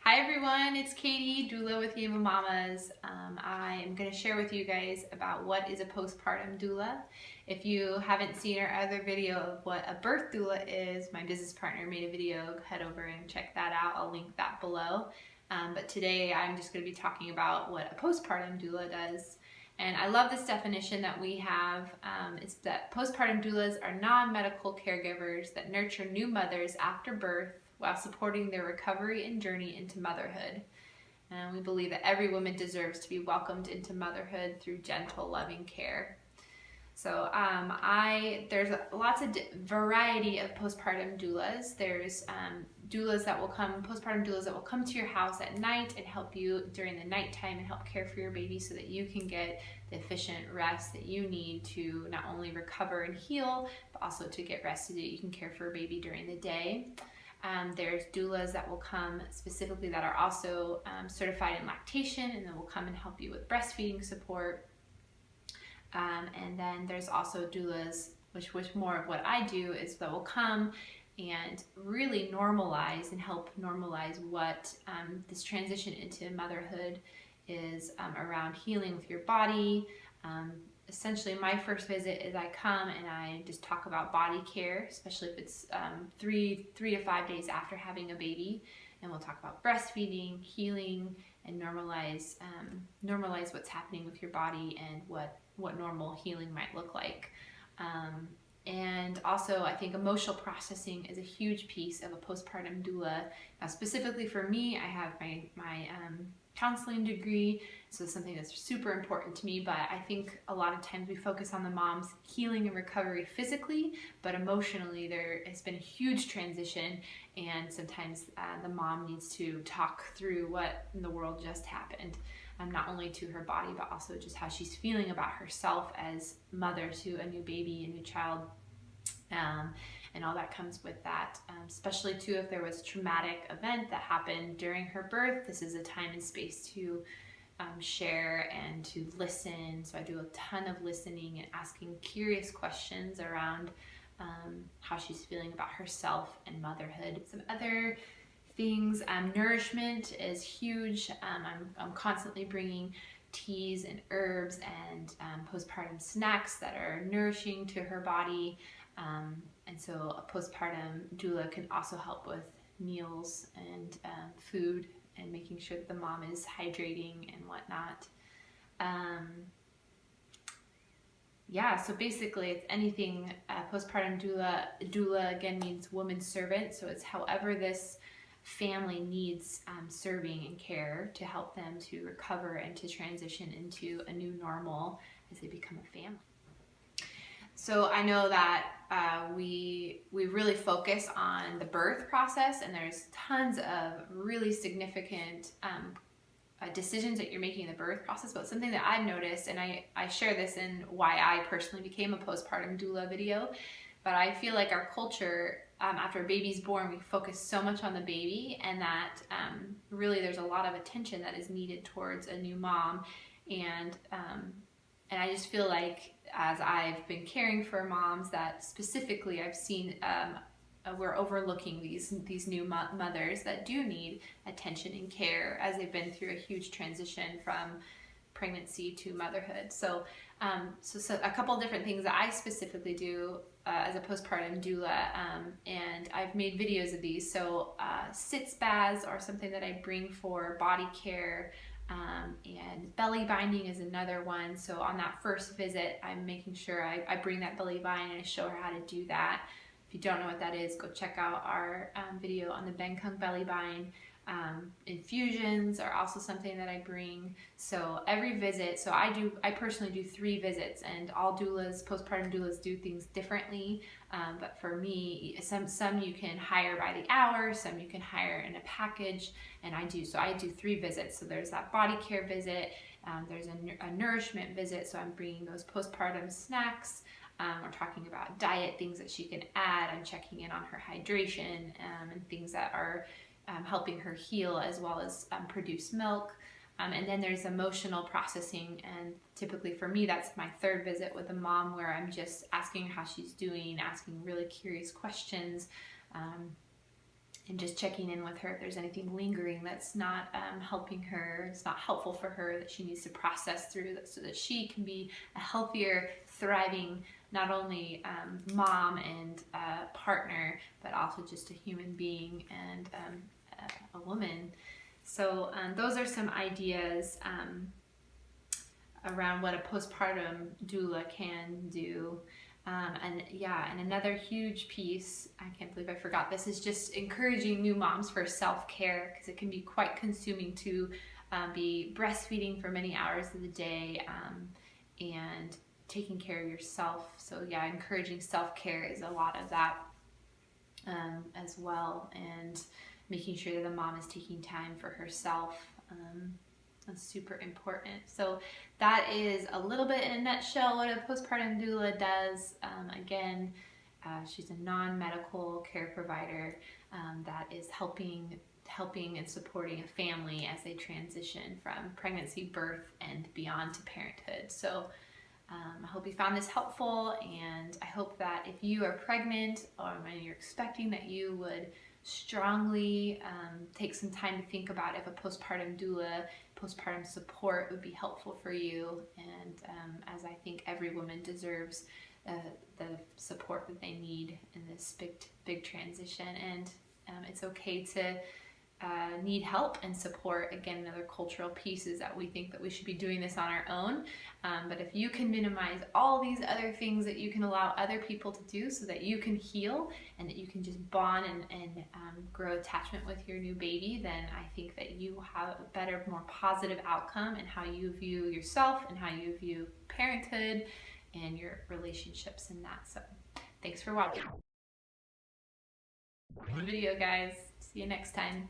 Hi everyone, it's Katie, doula with Yeva Mamas. I am going to share with you guys about what is a postpartum doula. If you haven't seen our other video of what a birth doula is, my business partner made a video. Head over and check that out. I'll link that below. But today I'm just going to be talking about what a postpartum doula does. And I love this definition that we have. It's that postpartum doulas are non-medical caregivers that nurture new mothers after birth while supporting their recovery and journey into motherhood. And we believe that every woman deserves to be welcomed into motherhood through gentle, loving care. So there's lots of variety of postpartum doulas. There's postpartum doulas that will come to your house at night and help you during the nighttime and help care for your baby so that you can get the efficient rest that you need to not only recover and heal, but also to get rest so that you can care for a baby during the day. There's doulas that will come specifically that are also certified in lactation and then will come and help you with breastfeeding support. And then there's also doulas, which more of what I do is that will come and really normalize and help normalize what this transition into motherhood is around healing with your body. Essentially, my first visit is I come and I just talk about body care, especially if it's 3 to 5 days after having a baby, and we'll talk about breastfeeding, healing, and normalize what's happening with your body and what normal healing might look like. And also, I think emotional processing is a huge piece of a postpartum doula. Now, specifically for me, I have my counseling degree, so it's something that's super important to me, but I think a lot of times we focus on the mom's healing and recovery physically, but emotionally there has been a huge transition, and sometimes the mom needs to talk through what in the world just happened, not only to her body, but also just how she's feeling about herself as mother to a new baby, a new child. And all that comes with that, especially too if there was a traumatic event that happened during her birth. This is a time and space to share and to listen. So I do a ton of listening and asking curious questions around how she's feeling about herself and motherhood. Some other things, nourishment is huge. I'm constantly bringing teas and herbs and postpartum snacks that are nourishing to her body. And so a postpartum doula can also help with meals and food and making sure that the mom is hydrating and whatnot. So basically it's anything. Postpartum doula again means woman servant, so it's however this family needs serving and care to help them to recover and to transition into a new normal as they become a family. So I know that we really focus on the birth process, and there's tons of really significant decisions that you're making in the birth process, but something that I've noticed, and I share this in why I personally became a postpartum doula video, but I feel like our culture, after a baby's born, we focus so much on the baby, and that really there's a lot of attention that is needed towards a new mom, and I just feel like as I've been caring for moms that specifically I've seen we're overlooking these new mothers that do need attention and care as they've been through a huge transition from pregnancy to motherhood. So a couple of different things that I specifically do as a postpartum doula, and I've made videos of these. So sitz baths are something that I bring for body care. And belly binding is another one. So on that first visit, I'm making sure I bring that belly bind and I show her how to do that. If you don't know what that is, go check out our video on the Bengkung belly bind. Infusions are also something that I bring. So every visit, so I personally do 3 visits, and all doulas, postpartum doulas, do things differently. But for me, some you can hire by the hour, some you can hire in a package, and I do 3 visits. So there's that body care visit, there's a nourishment visit, so I'm bringing those postpartum snacks. We're talking about diet, things that she can add. I'm checking in on her hydration and things that are helping her heal as well as produce milk. And then there's emotional processing, and typically for me that's my 3rd visit with a mom, where I'm just asking how she's doing, asking really curious questions, and just checking in with her if there's anything lingering that's not helping her, it's not helpful for her, that she needs to process through, so that she can be a healthier, thriving, not only mom and partner, but also just a human being and a woman. So those are some ideas around what a postpartum doula can do. And another huge piece, I can't believe I forgot this, is just encouraging new moms for self-care, because it can be quite consuming to be breastfeeding for many hours of the day and taking care of yourself. So yeah, encouraging self-care is a lot of that as well, and making sure that the mom is taking time for herself. That's super important. So that is a little bit in a nutshell what a postpartum doula does. Again, she's a non-medical care provider that is helping and supporting a family as they transition from pregnancy, birth, and beyond to parenthood. So I hope you found this helpful, and I hope that if you are pregnant or when you're expecting, that you would strongly take some time to think about if a postpartum doula, postpartum support would be helpful for you. And as I think every woman deserves the support that they need in this big transition, and it's okay to need help and support. Again, another cultural piece is that we think that we should be doing this on our own, but if you can minimize all these other things that you can allow other people to do so that you can heal and that you can just bond and grow attachment with your new baby, then I think that you have a better, more positive outcome in how you view yourself and how you view parenthood and your relationships in that. So thanks for watching the video, guys. See you next time.